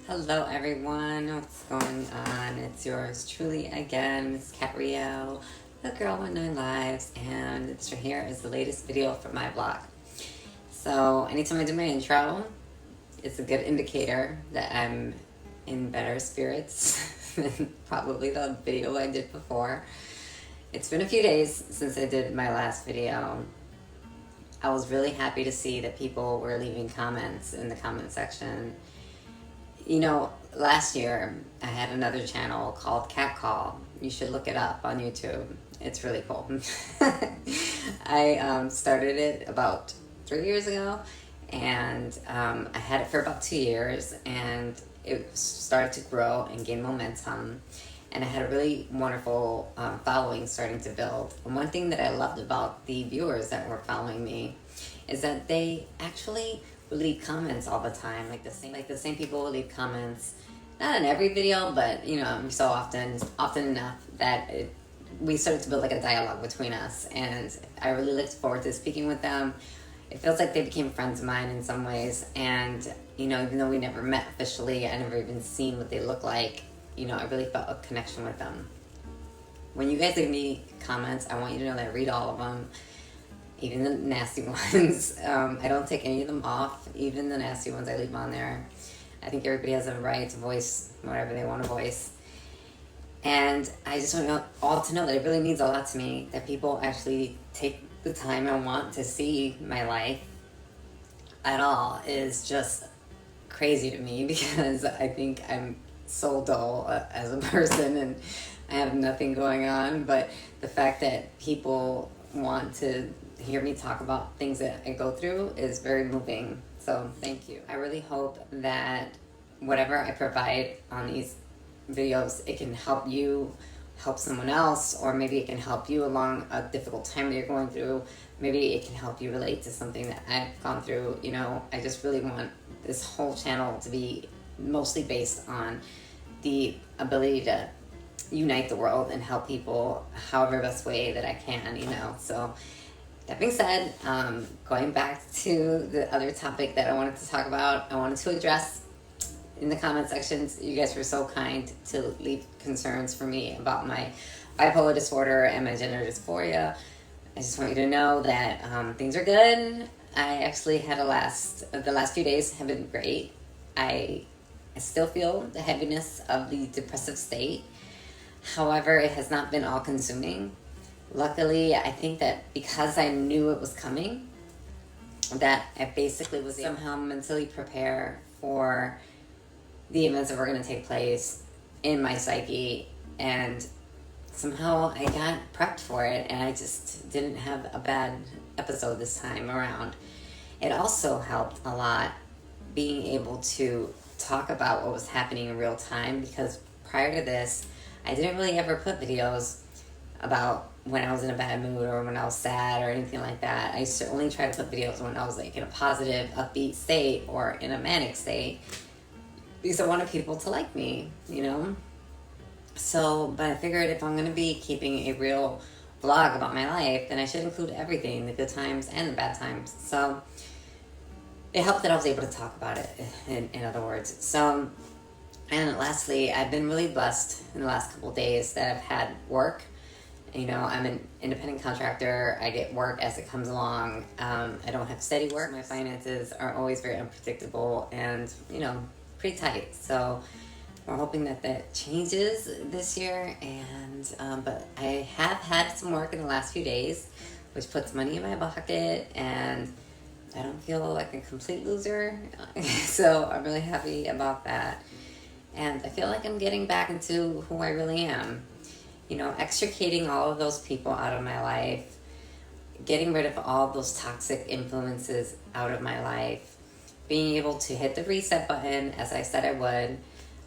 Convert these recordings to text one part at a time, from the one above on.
Hello everyone, what's going on? It's yours truly again, Miss Cat Riel, the girl with 9 lives, and here is the latest video for my vlog. So anytime I do my intro, it's a good indicator that I'm in better spirits than probably the video I did before. It's been a few days since I did my last video. I was really happy to see that people were leaving comments in the comment section. You know, last year I had another channel called Cat Call. You should look it up on YouTube. It's really cool. I started it about 3 years ago, and I had it for about 2 years, and it started to grow and gain momentum. And I had a really wonderful following starting to build. And one thing that I loved about the viewers that were following me is that they actually would leave comments all the time, like the same people would leave comments, not in every video, but you know, so often enough that we started to build like a dialogue between us, and I really looked forward to speaking with them. It feels like they became friends of mine in some ways, and you know, even though we never met officially, I never even seen what they look like, you know, I really felt a connection with them. When you guys leave me comments, I want you to know that I read all of them, even the nasty ones. I don't take any of them off, even the nasty ones I leave on there. I think everybody has a right to voice whatever they want to voice. And I just want you all to know that it really means a lot to me that people actually take the time and want to see my life at all. Is just crazy to me, because I think I'm so dull as a person and I have nothing going on. But the fact that people want to hear me talk about things that I go through is very moving. So thank you. I really hope that whatever I provide on these videos, it can help you help someone else, or maybe it can help you along a difficult time that you're going through. Maybe it can help you relate to something that I've gone through. You know, I just really want this whole channel to be mostly based on the ability to unite the world and help people however best way that I can, you know. So that being said, going back to the other topic that I wanted to talk about, I wanted to address in the comment sections. You guys were so kind to leave concerns for me about my bipolar disorder and my gender dysphoria. I just want you to know that things are good. I actually had the last few days have been great. I still feel the heaviness of the depressive state. However, it has not been all consuming. Luckily, I think that because I knew it was coming, that I basically was somehow mentally prepared for the events that were going to take place in my psyche, and somehow I got prepped for it, and I just didn't have a bad episode this time around. It also helped a lot being able to talk about what was happening in real time, because prior to this, I didn't really ever put videos about when I was in a bad mood or when I was sad or anything like that. I used to only try to put videos when I was like in a positive, upbeat state or in a manic state, because I wanted people to like me, you know? So, but I figured if I'm going to be keeping a real vlog about my life, then I should include everything, the good times and the bad times. So it helped that I was able to talk about it, in other words. So, and lastly, I've been really blessed in the last couple of days that I've had work. You know, I'm an independent contractor. I get work as it comes along. I don't have steady work. My finances are always very unpredictable and, you know, pretty tight. So we're hoping that that changes this year. And but I have had some work in the last few days, which puts money in my pocket, and I don't feel like a complete loser. So I'm really happy about that. And I feel like I'm getting back into who I really am. You know, extricating all of those people out of my life, getting rid of all those toxic influences out of my life, being able to hit the reset button as I said I would,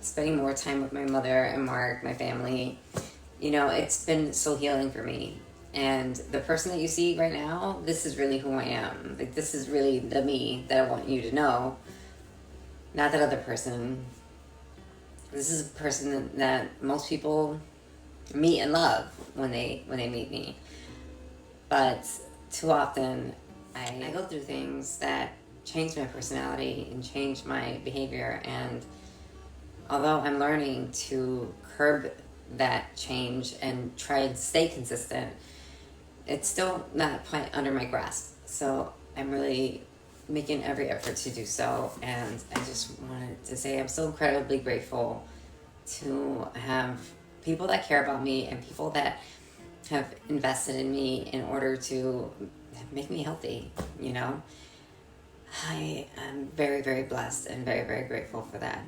spending more time with my mother and Mark, my family. You know, it's been so healing for me. And the person that you see right now, this is really who I am. Like, this is really the me that I want you to know, not that other person. This is a person that most people meet and love when they meet me. But too often I go through things that change my personality and change my behavior, and although I'm learning to curb that change and try and stay consistent, it's still not quite under my grasp. So I'm really making every effort to do so. And I just wanted to say I'm so incredibly grateful to have people that care about me and people that have invested in me in order to make me healthy, you know? I am very, very blessed and very, very grateful for that.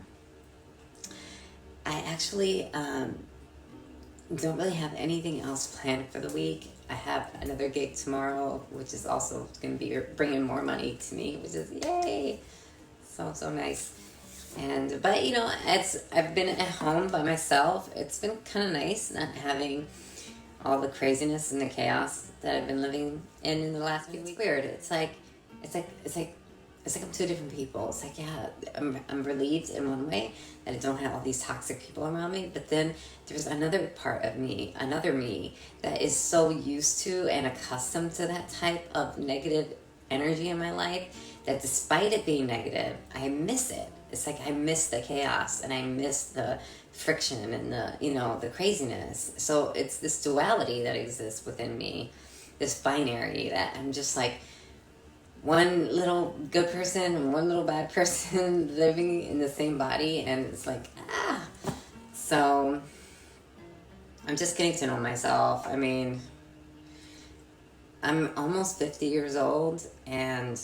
I actually don't really have anything else planned for the week. I have another gig tomorrow, which is also going to be bringing more money to me, which is yay! So nice. But you know, I've been at home by myself. It's been kind of nice not having all the craziness and the chaos that I've been living in the last few weeks. It's weird. It's like I'm two different people. It's like, yeah, I'm relieved in one way that I don't have all these toxic people around me, but then there's another part of me, another me, that is so used to and accustomed to that type of negative energy in my life that despite it being negative, I miss it. It's like I miss the chaos and I miss the friction and the craziness. So it's this duality that exists within me, this binary that I'm just like, one little good person and one little bad person living in the same body, and it's like, So I'm just getting to know myself. I mean, I'm almost 50 years old and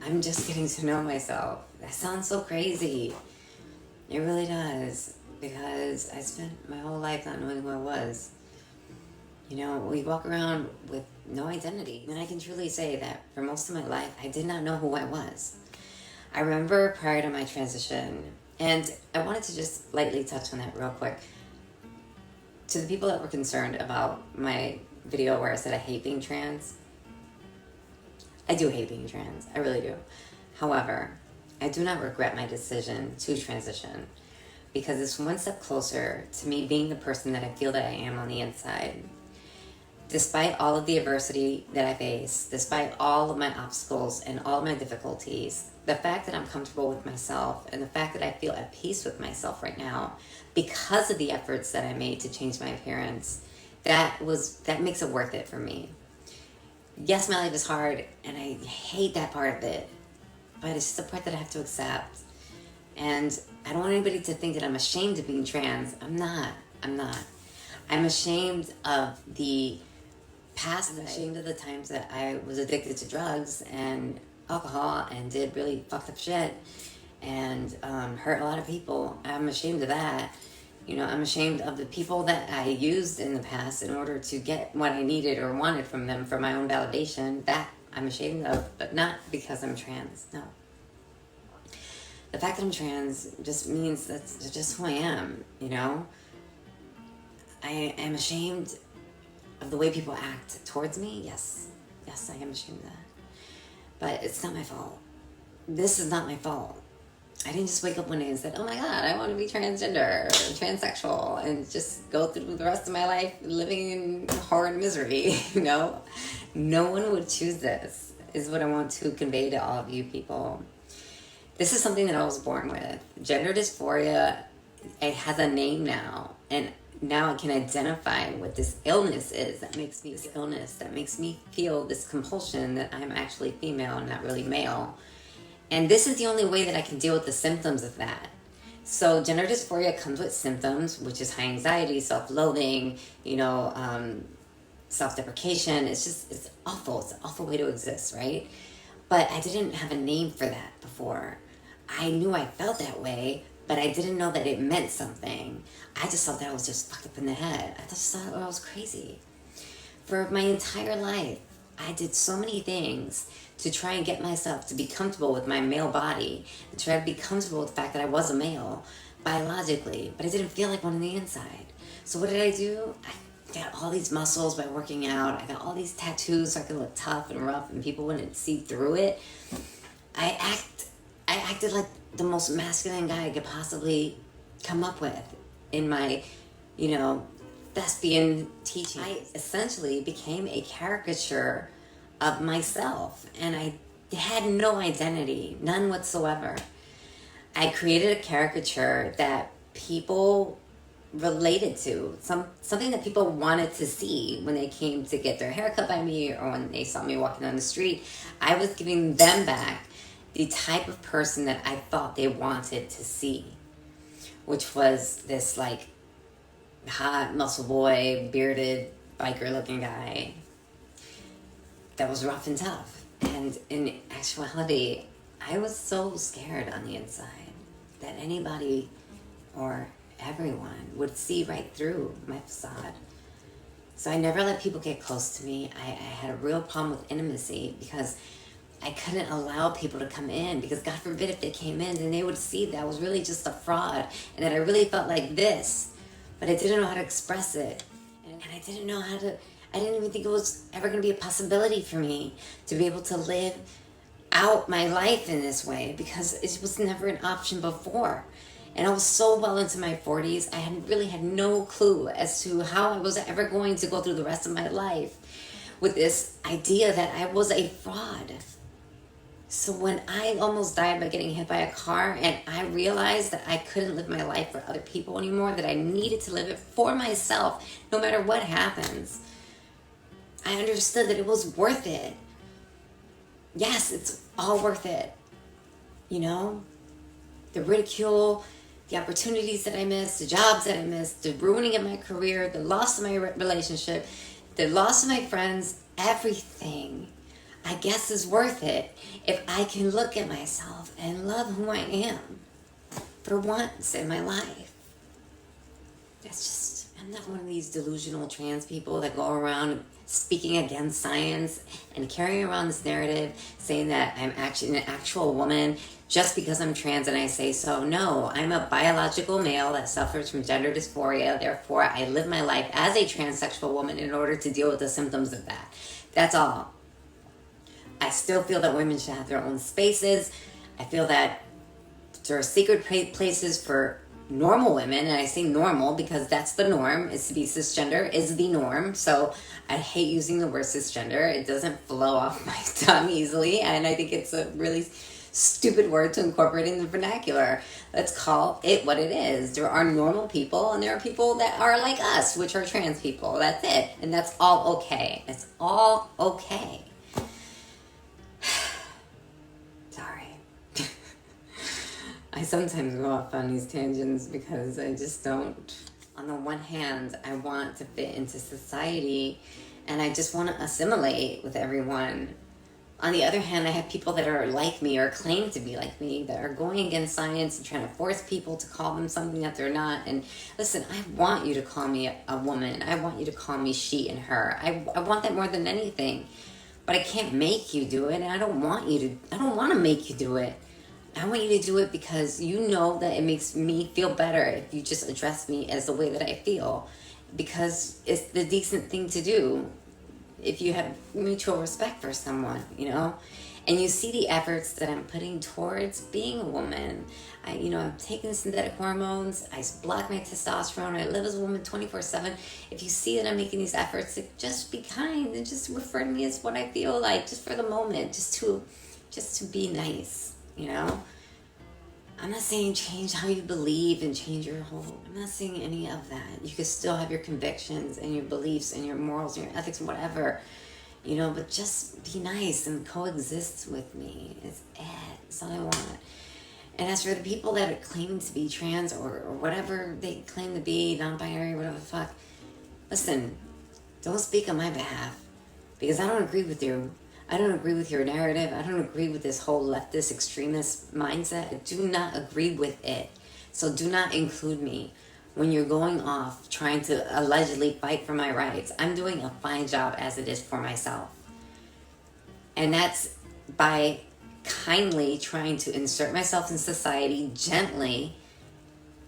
I'm just getting to know myself. That sounds so crazy. It really does, because I spent my whole life not knowing who I was. You know, we walk around with no identity. And I can truly say that for most of my life, I did not know who I was. I remember prior to my transition, and I wanted to just lightly touch on that real quick. To the people that were concerned about my video where I said I hate being trans, I do hate being trans. I really do. However, I do not regret my decision to transition, because it's one step closer to me being the person that I feel that I am on the inside. Despite all of the adversity that I face, despite all of my obstacles and all of my difficulties, the fact that I'm comfortable with myself and the fact that I feel at peace with myself right now because of the efforts that I made to change my appearance, that makes it worth it for me. Yes, my life is hard and I hate that part of it, but it's just the part that I have to accept. And I don't want anybody to think that I'm ashamed of being trans. I'm not. I'm ashamed of the past. I'm ashamed of the times that I was addicted to drugs and alcohol and did really fucked up shit and hurt a lot of people. I'm ashamed of that. You know, I'm ashamed of the people that I used in the past in order to get what I needed or wanted from them for my own validation. That I'm ashamed of, but not because I'm trans. No. The fact that I'm trans just means that's just who I am, you know? I am ashamed of the way people act towards me. Yes, I am ashamed of that. But it's not my fault. This is not my fault. I didn't just wake up one day and said, oh my God, I want to be transgender or transsexual and just go through the rest of my life living in horror and misery, you know? No one would choose this, is what I want to convey to all of you people. This is something that I was born with. Gender dysphoria, it has a name now. And now I can identify what this illness is that makes me feel this compulsion that I'm actually female and not really male. And this is the only way that I can deal with the symptoms of that. So gender dysphoria comes with symptoms, which is high anxiety, self-loathing, self-deprecation. It's awful. It's an awful way to exist, right? But I didn't have a name for that before. I knew I felt that way, but I didn't know that it meant something. I just thought that I was just fucked up in the head. I just thought I was crazy. For my entire life, I did so many things to try and get myself to be comfortable with my male body, and try to be comfortable with the fact that I was a male biologically, but I didn't feel like one on the inside. So what did I do? I got all these muscles by working out. I got all these tattoos so I could look tough and rough and people wouldn't see through it. I acted like the most masculine guy I could possibly come up with in my, thespian teaching. I essentially became a caricature of myself, and I had no identity, none whatsoever. I created a caricature that people related to, something that people wanted to see when they came to get their hair cut by me, or when they saw me walking on the street. I was giving them back the type of person that I thought they wanted to see, which was this like hot muscle boy, bearded biker looking guy that was rough and tough. And in actuality, I was so scared on the inside that anybody or everyone would see right through my facade. So I never let people get close to me. I had a real problem with intimacy because I couldn't allow people to come in, because God forbid if they came in, then they would see that I was really just a fraud and that I really felt like this, but I didn't know how to express it. And I didn't know how to, I didn't even think it was ever going to be a possibility for me to be able to live out my life in this way, because it was never an option before. And I was so well into my 40s, I had no clue as to how I was ever going to go through the rest of my life with this idea that I was a fraud. So when I almost died by getting hit by a car, and I realized that I couldn't live my life for other people anymore, that I needed to live it for myself, no matter what happens, I understood that it was worth it. Yes, it's all worth it. You know? The ridicule, the opportunities that I missed, the jobs that I missed, the ruining of my career, the loss of my relationship, the loss of my friends, everything, I guess, is worth it if I can look at myself and love who I am for once in my life. That's just, I'm not one of these delusional trans people that go around speaking against science and carrying around this narrative saying that I'm actually an actual woman just because I'm trans and I say so. No, I'm a biological male that suffers from gender dysphoria. Therefore, I live my life as a transsexual woman in order to deal with the symptoms of that. That's all. I still feel that women should have their own spaces. I feel that there are sacred places for normal women, and I say normal because that's the norm, is to be cisgender is the norm. So I hate using the word cisgender. It doesn't flow off my tongue easily, and I think it's a really stupid word to incorporate in the vernacular. Let's call it what it is. There are normal people, and there are people that are like us, which are trans people. That's it, and that's all okay. It's all okay. I sometimes go off on these tangents because I just don't. On the one hand, I want to fit into society and I just want to assimilate with everyone. On the other hand, I have people that are like me or claim to be like me that are going against science and trying to force people to call them something that they're not. And listen, I want you to call me a woman. I want you to call me she and her. I want that more than anything. But I can't make you do it, and I don't want to make you do it. I want you to do it because you know that it makes me feel better if you just address me as the way that I feel. Because it's the decent thing to do if you have mutual respect for someone, you know? And you see the efforts that I'm putting towards being a woman. I'm taking synthetic hormones. I block my testosterone. I live as a woman 24/7. If you see that I'm making these efforts, just be kind and just refer to me as what I feel like, just for the moment, just to be nice. You know, I'm not saying change how you believe and change your whole, I'm not saying any of that. You can still have your convictions and your beliefs and your morals and your ethics and whatever, but just be nice and coexist with me. It's all I want. And as for the people that are claiming to be trans or whatever they claim to be, non-binary, whatever the fuck, listen, don't speak on my behalf because I don't agree with you. I don't agree with your narrative. I don't agree with this whole leftist extremist mindset. I do not agree with it. So do not include me when you're going off trying to allegedly fight for my rights. I'm doing a fine job as it is for myself. And that's by kindly trying to insert myself in society gently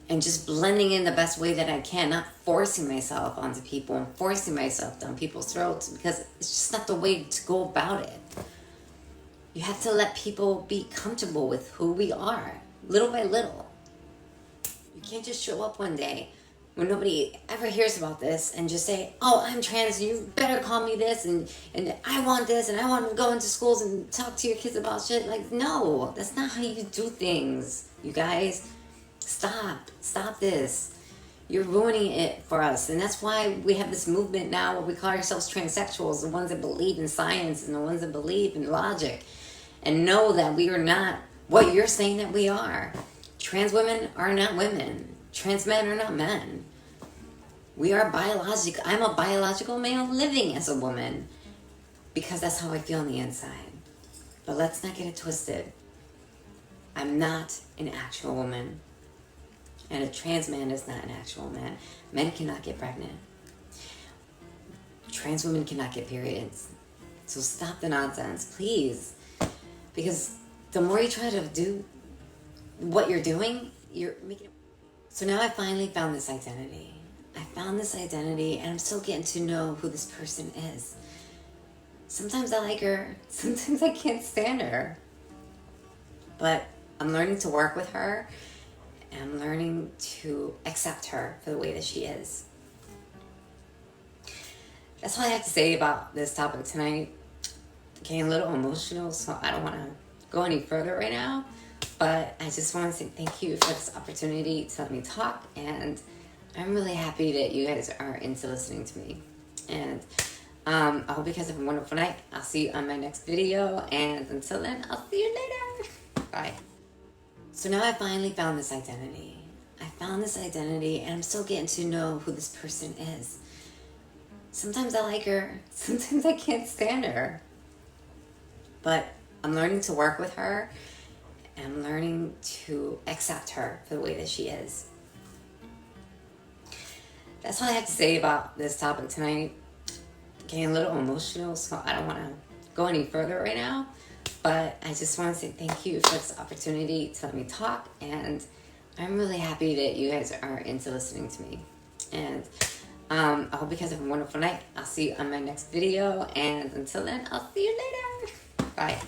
and just blending in the best way that I can, not forcing myself onto people and forcing myself down people's throats, because it's just not the way to go about it. You have to let people be comfortable with who we are, little by little. You can't just show up one day when nobody ever hears about this and just say, oh, I'm trans, you better call me this, and I want this, and I want to go into schools and talk to your kids about shit. Like, no, that's not how you do things, you guys. Stop Stop this. You're ruining it for us. And that's why we have this movement now where we call ourselves transsexuals, the ones that believe in science and the ones that believe in logic and know that we are not what you're saying that we are. Trans women are not women. Trans men are not men. We are biological. I'm a biological male living as a woman because that's how I feel on the inside. But let's not get it twisted. I'm not an actual woman. And a trans man is not an actual man. Men cannot get pregnant. Trans women cannot get periods. So stop the nonsense, please. Because the more you try to do what you're doing, you're making it. So now I finally found this identity. I found this identity and I'm still getting to know who this person is. Sometimes I like her. Sometimes I can't stand her. But I'm learning to work with her. And I'm learning to accept her for the way that she is. That's all I have to say about this topic tonight. Getting a little emotional, so I don't want to go any further right now. But I just want to say thank you for this opportunity to let me talk. And I'm really happy that you guys are into listening to me. And I hope you guys have a wonderful night. I'll see you on my next video. And until then, I'll see you later. Bye. So now I finally found this identity. I found this identity and I'm still getting to know who this person is. Sometimes I like her. Sometimes I can't stand her. But I'm learning to work with her. And I'm learning to accept her for the way that she is. That's all I have to say about this topic tonight. Getting a little emotional, so I don't want to go any further right now. But I just want to say thank you for this opportunity to let me talk. And I'm really happy that you guys are into listening to me. And I hope you guys have a wonderful night. I'll see you on my next video. And until then, I'll see you later. Bye.